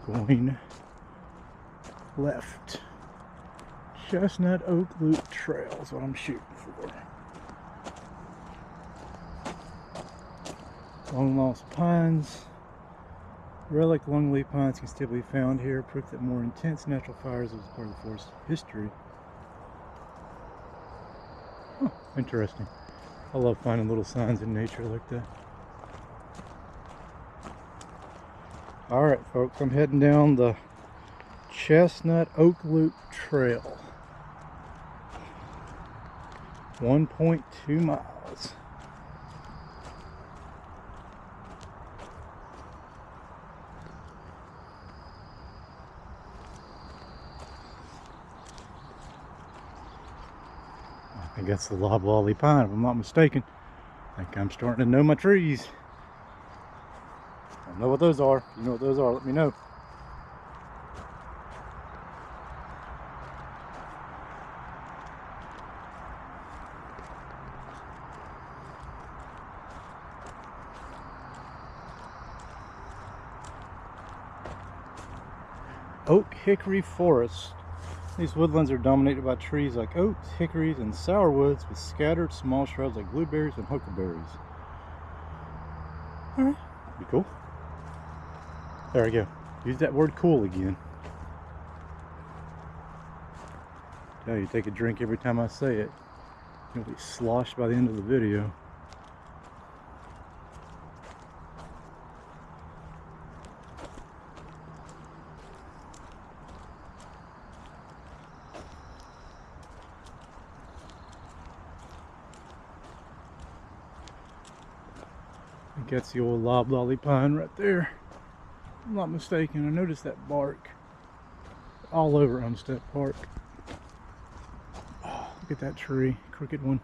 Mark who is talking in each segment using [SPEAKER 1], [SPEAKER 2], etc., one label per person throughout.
[SPEAKER 1] going left. Chestnut Oak Loop Trail is what I'm shooting for. Long lost pines. Relic longleaf pines can still be found here, proof that more intense natural fires was part of the forest history. Huh, interesting. I love finding little signs in nature like that. Alright folks, I'm heading down the Chestnut Oak Loop Trail. 1.2 miles. I think that's the loblolly pine, if I'm not mistaken. I think I'm starting to know my trees. I don't know what those are. If you know what those are, let me know. Oak hickory forest. These woodlands are dominated by trees like oaks, hickories, and sourwoods with scattered small shrubs like blueberries and huckleberries. Alright, be cool. There we go. Use that word cool again. Tell you, take a drink every time I say it. You'll be sloshed by the end of the video. I think that's the old loblolly pine right there. If I'm not mistaken. I noticed that bark all over Umstead Park. Oh, look at that tree, crooked one.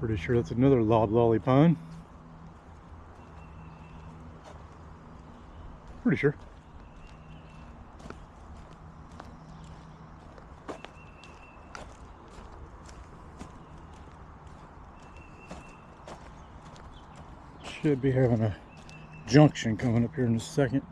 [SPEAKER 1] Pretty sure that's another loblolly pine. Pretty sure. Should be having a junction coming up here in a second.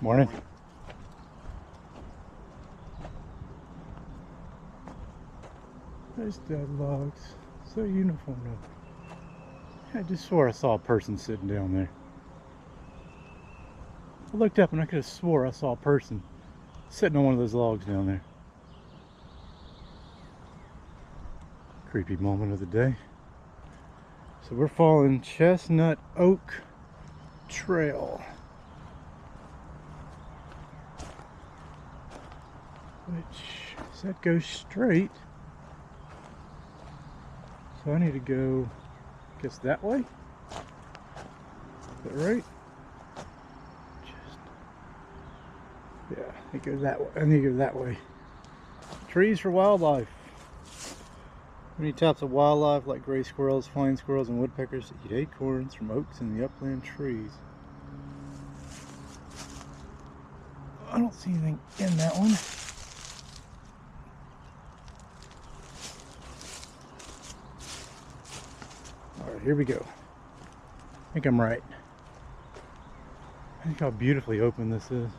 [SPEAKER 1] Morning. There's dead logs. So uniform though. I just swore I saw a person sitting down there. I looked up and I could have swore I saw a person sitting on one of those logs down there. Creepy moment of the day. So we're following Chestnut Oak Trail, which said goes straight. So I need to go, I guess, that way. Is that right? Yeah, it goes that way. I need to go that way. Trees for wildlife. Many types of wildlife like gray squirrels, flying squirrels, and woodpeckers eat acorns from oaks and the upland trees. I don't see anything in that one. Alright, here we go. I think I'm right. I think how beautifully open this is.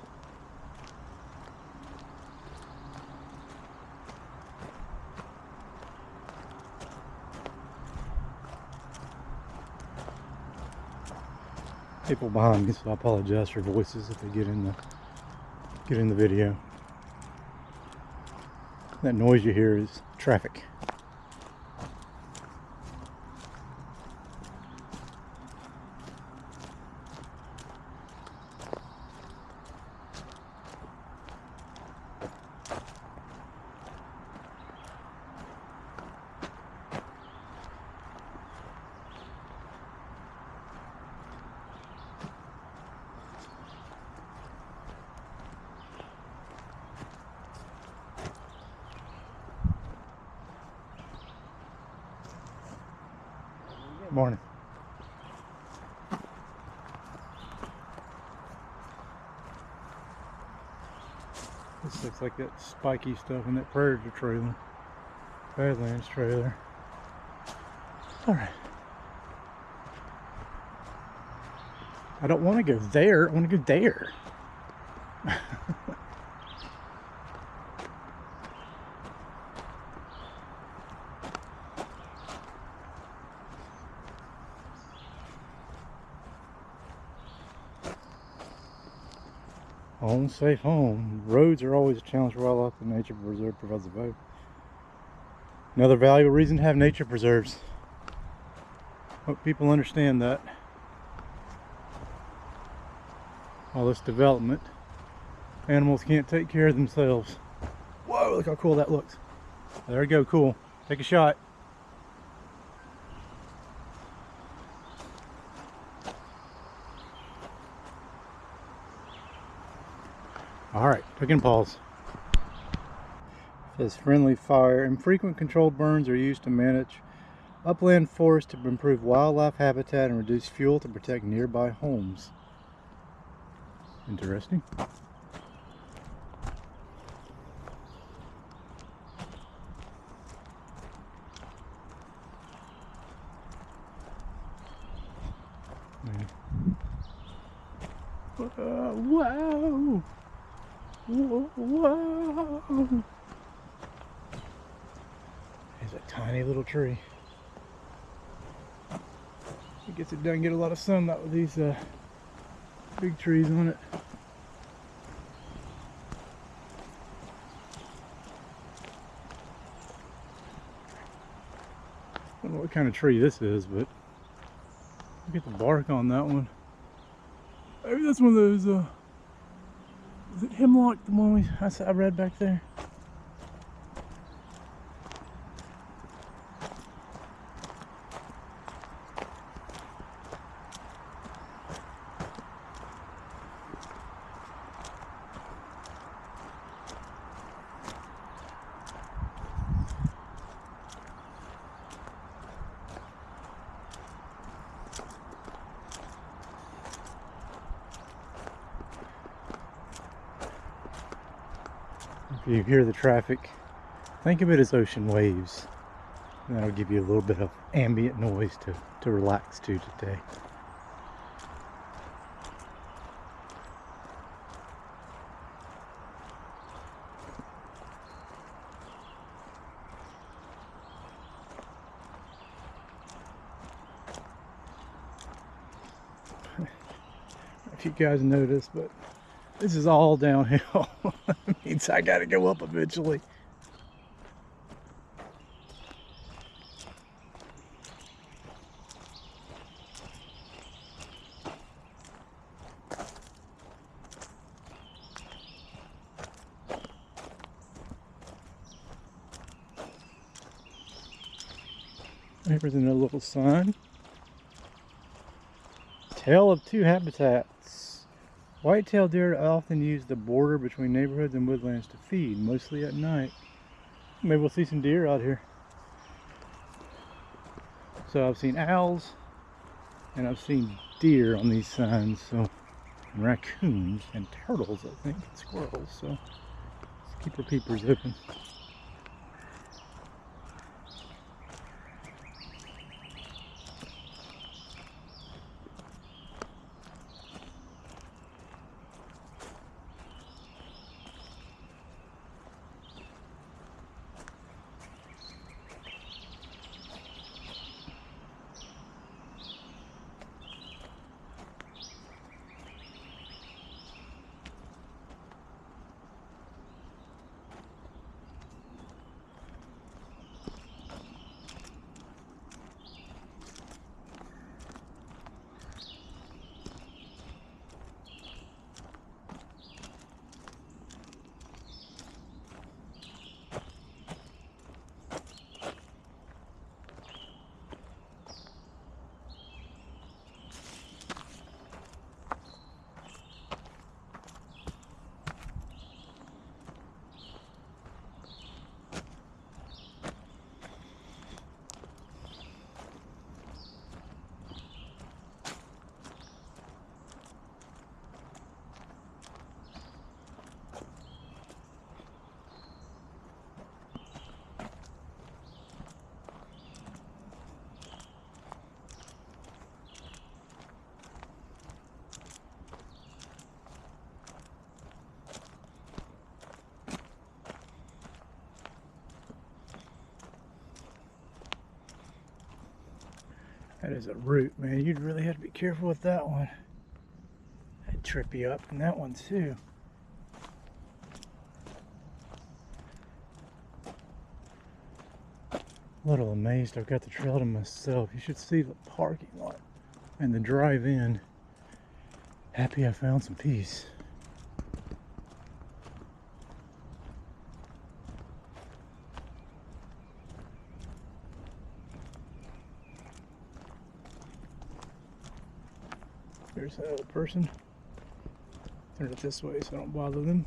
[SPEAKER 1] people behind me, so I apologize for voices if they get in the video. That noise you hear is traffic. Morning. This looks like that spiky stuff in that predator trailer. Badlands trailer. Alright. I don't want to go there, I want to go there. Home, safe home. Roads are always a challenge for wildlife. The nature preserve provides a both. Another valuable reason to have nature preserves. Hope people understand that. All this development, animals can't take care of themselves. Whoa, look how cool that looks. There we go, cool. Take a shot. Alright, taking a pause. It says friendly fire. Infrequent controlled burns are used to manage upland forests to improve wildlife habitat and reduce fuel to protect nearby homes. Interesting. Wow! Whoa, whoa. There's a tiny little tree. It gets it done, get a lot of sunlight with these big trees on it. I don't know what kind of tree this is, but look at the bark on that one. Maybe that's one of those, is it hemlock, the one I read back there? If you hear the traffic, think of it as ocean waves. And that'll give you a little bit of ambient noise to relax to today. If you guys notice, but this is all downhill. That means I gotta go up eventually. Here's another little sign. Tale of two habitats. White-tailed deer often use the border between neighborhoods and woodlands to feed, mostly at night. Maybe we'll see some deer out here. So I've seen owls and I've seen deer on these signs, so and raccoons and turtles, I think, and squirrels. So let's keep our peepers open. That is a root, man. You'd really have to be careful with that one. That'd trip you up, and that one too. A little amazed I've got the trail to myself. You should see the parking lot and the drive-in. Happy I found some peace. There's that other person. Turn it this way so I don't bother them.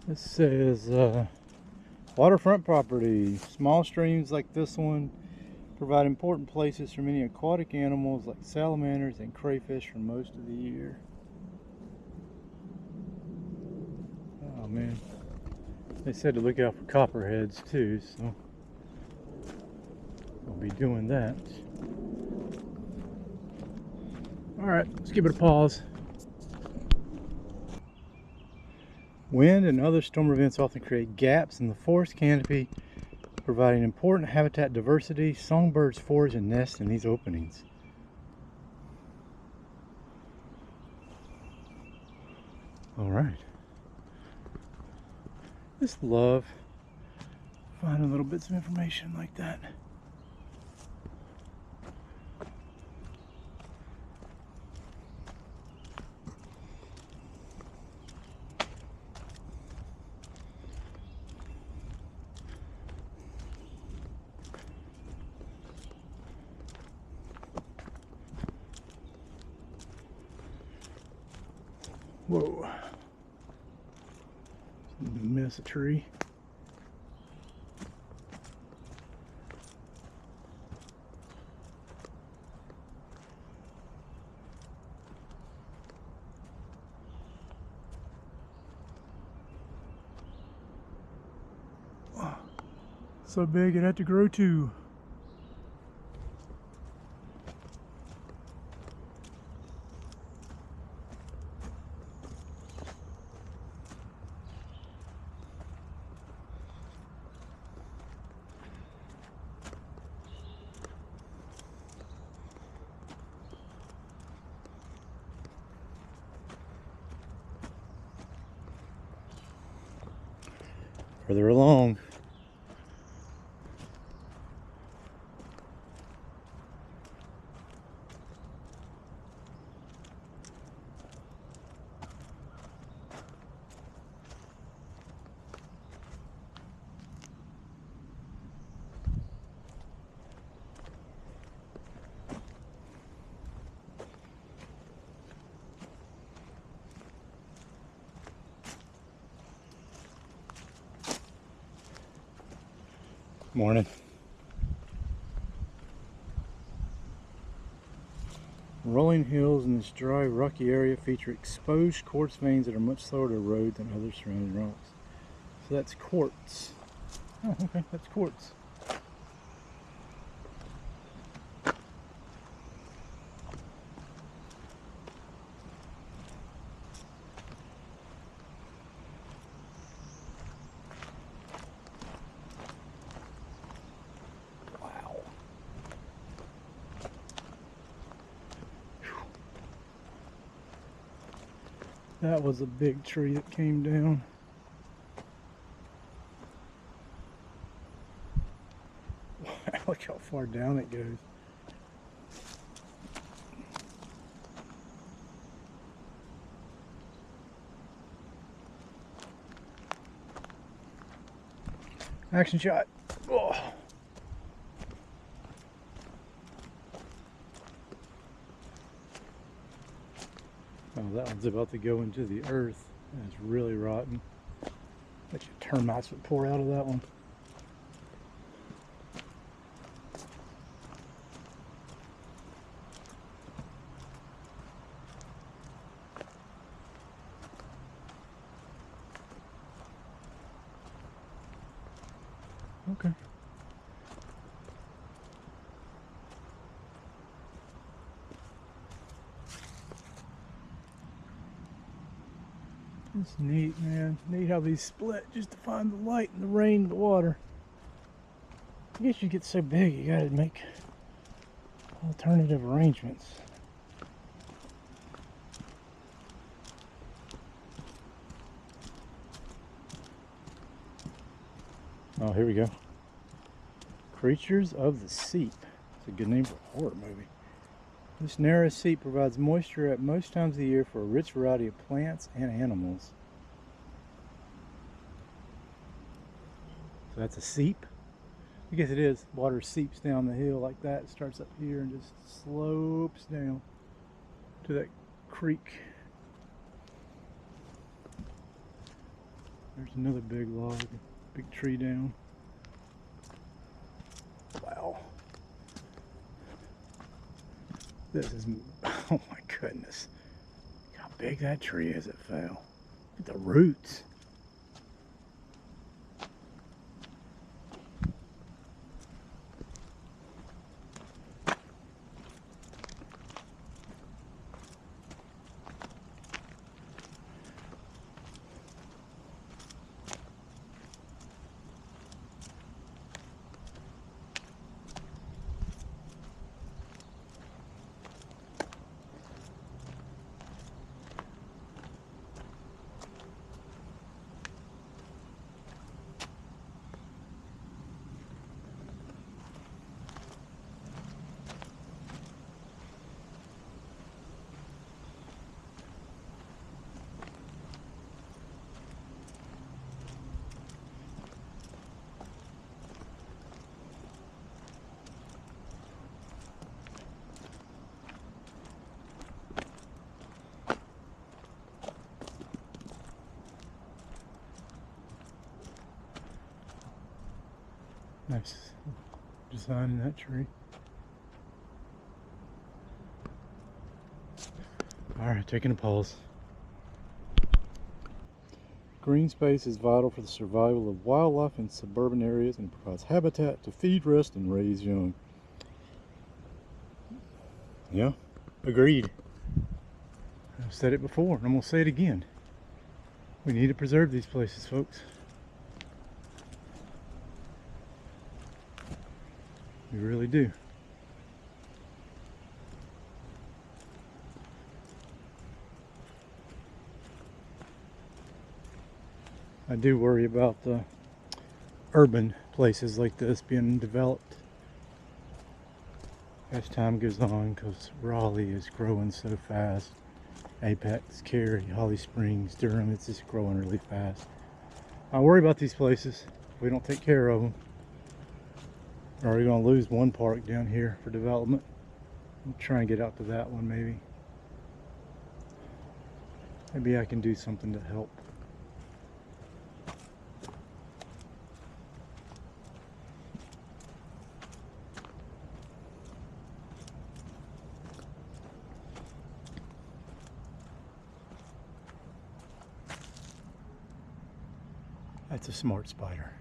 [SPEAKER 1] This says waterfront property. Small streams like this one provide important places for many aquatic animals like salamanders and crayfish for most of the year. Oh man, they said to look out for copperheads too, so I'll be doing that. Alright, let's give it a pause. Wind and other storm events often create gaps in the forest canopy, providing important habitat diversity. Songbirds forage and nest in these openings. Alright. Just love finding little bits of information like that. Whoa. Miss a tree. So big it had to grow too. Further along. Morning. Rolling hills in this dry, rocky area feature exposed quartz veins that are much slower to erode than other surrounding rocks. So that's quartz. Oh, okay, that's quartz. That was a big tree that came down. Look how far down it goes. Action shot. Oh. Oh, that one's about to go into the earth. It's really rotten. Bet you termites would pour out of that one. Okay. It's neat, man. Neat how these split just to find the light and the rain and the water. I guess you get so big, you gotta make alternative arrangements. Oh, here we go. Creatures of the Seep. It's a good name for a horror movie. This narrow seep provides moisture at most times of the year for a rich variety of plants and animals. So that's a seep? I guess it is. Water seeps down the hill like that. It starts up here and just slopes down to that creek. There's another big log, big tree down. Wow. This is, oh my goodness. Look how big that tree is that fell. Look at the roots. Nice design in that tree. Alright, taking a pause. Green space is vital for the survival of wildlife in suburban areas and provides habitat to feed, rest, and raise young. Yeah, agreed. I've said it before, and I'm going to say it again. We need to preserve these places, folks. We really do. I do worry about the urban places like this being developed as time goes on, because Raleigh is growing so fast. Apex, Cary, Holly Springs, Durham, it's just growing really fast. I worry about these places if we don't take care of them. Or are we going to lose one park down here for development? I'll try and get out to that one maybe. Maybe I can do something to help. That's a smart spider.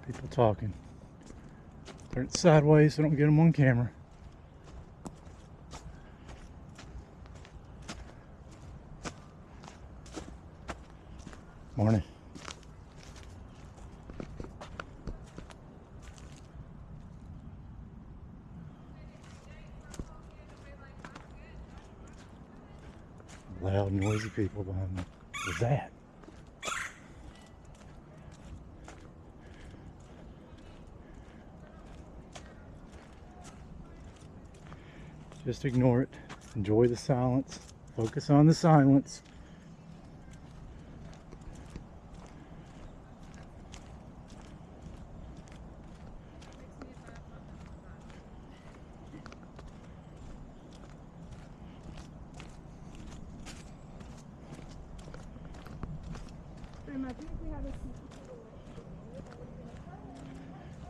[SPEAKER 1] People talking. Turn it sideways so I don't get them on camera. Morning. Loud, noisy people behind me. What was that? Just ignore it. Enjoy the silence. Focus on the silence.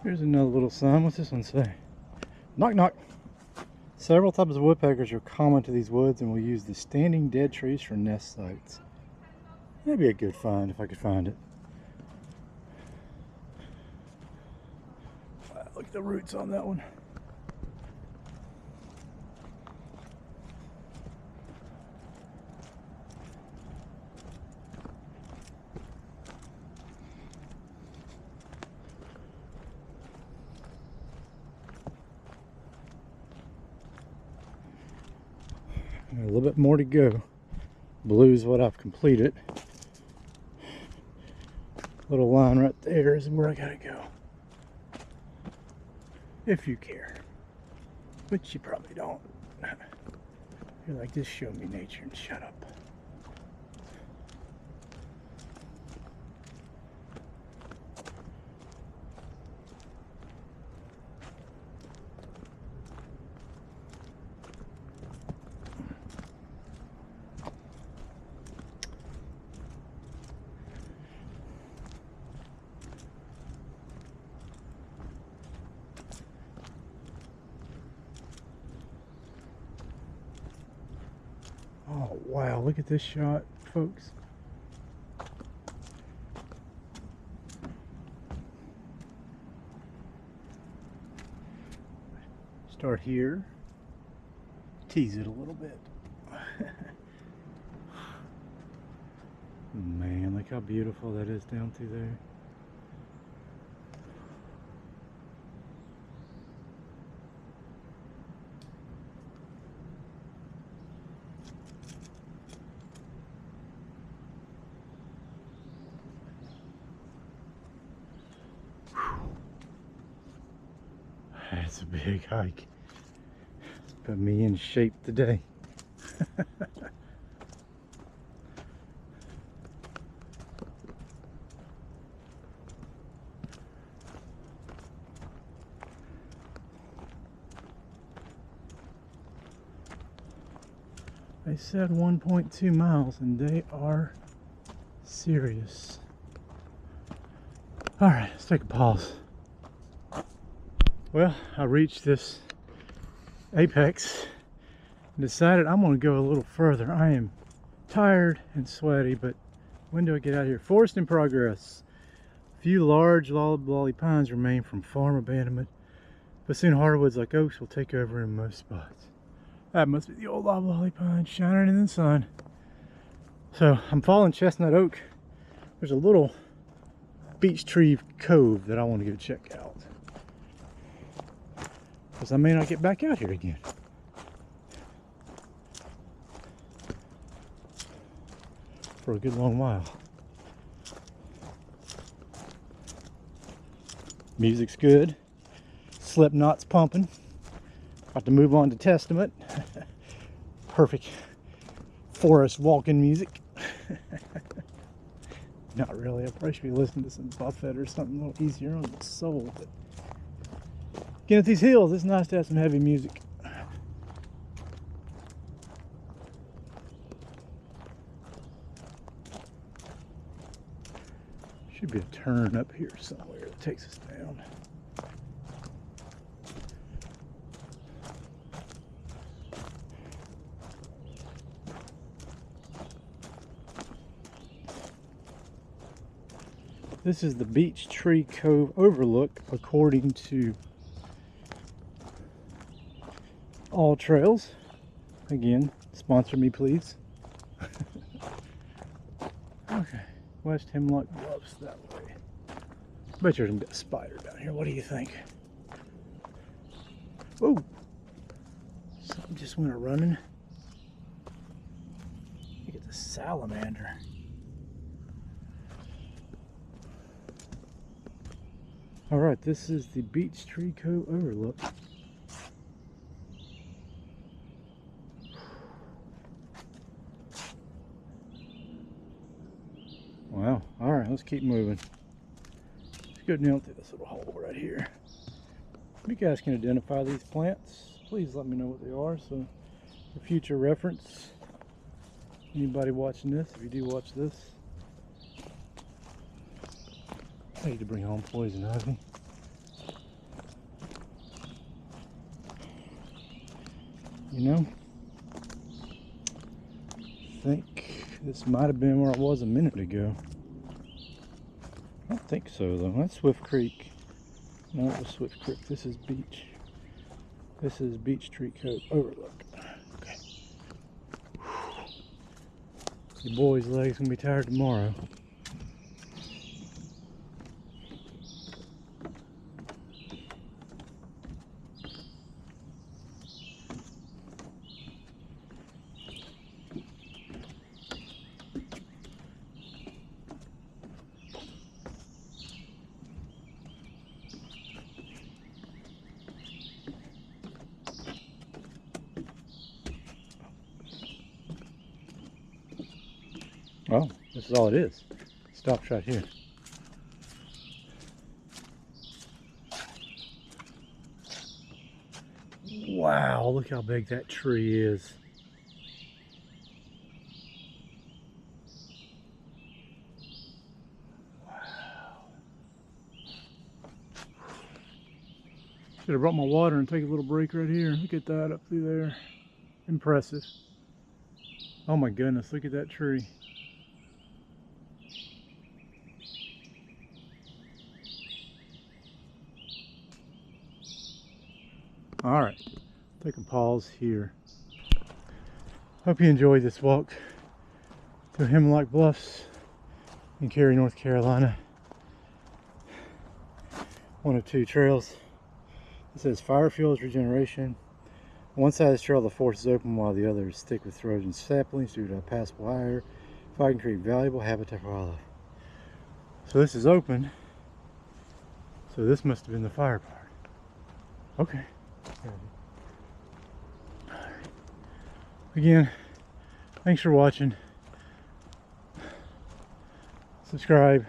[SPEAKER 1] Here's another little sign. What's this one say? Knock knock. Several types of woodpeckers are common to these woods and will use the standing dead trees for nest sites. That'd be a good find if I could find it. Wow, look at the roots on that one. A little bit more to go. Blue is what I've completed. Little line right there is where I gotta go. If you care. Which you probably don't. You're like, just show me nature and shut up. Oh wow, look at this shot, folks. Start here, tease it a little bit. Man, look how beautiful that is down through there. That's a big hike. Put me in shape today. They said 1.2 miles and they are serious. Alright, let's take a pause. Well, I reached this apex and decided I'm going to go a little further. I am tired and sweaty, but when do I get out of here? Forest in progress. A few large loblolly pines remain from farm abandonment, but soon hardwoods like oaks will take over in most spots. That must be the old loblolly pine shining in the sun. So I'm following Chestnut Oak. There's a little beech tree cove that I want to go check out, because I may not get back out here again. For a good long while. Music's good. Slipknot's pumping. About to move on to Testament. Perfect forest walking music. Not really. I probably should be listening to some Buffett or something a little easier on the soul. But getting up these hills, it's nice to have some heavy music. Should be a turn up here somewhere that takes us down. This is the Beech Tree Cove Overlook, according to All Trails. Again, sponsor me, please. Okay, West Hemlock Bluffs that way. Bet there's a spider down here. What do you think? Oh, something just went a-running. Look at the salamander. Alright, this is the Beech Tree Cove Overlook. Wow, alright, let's keep moving. Let's go down through this little hole right here. If you guys can identify these plants, please let me know what they are, so for future reference. Anybody watching this, if you do watch this. I need to bring home poison ivy. you know? I think this might have been where I was a minute ago. I don't think so though. That's Swift Creek. No, it was Swift Creek. This is Beech. This is Beech Tree Cove Overlook. Okay. Your boy's legs gonna be tired tomorrow. Oh, this is all it is. Stops right here. Wow, look how big that tree is. Wow. Should have brought my water and take a little break right here. Look at that up through there. Impressive. Oh my goodness, look at that tree. Alright, take a pause here. Hope you enjoyed this walk through Hemlock Bluffs in Cary, North Carolina. One of two trails. It says fire fuels regeneration. On one side of this trail the forest is open while the other is thick with frozen saplings due to impassable air. Fire can create valuable habitat for wildlife. So this is open. So this must have been the fire part. Okay. Again, thanks for watching. Subscribe,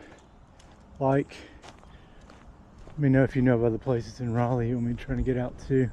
[SPEAKER 1] like. Let me know if you know of other places in Raleigh you want me to try to get out to.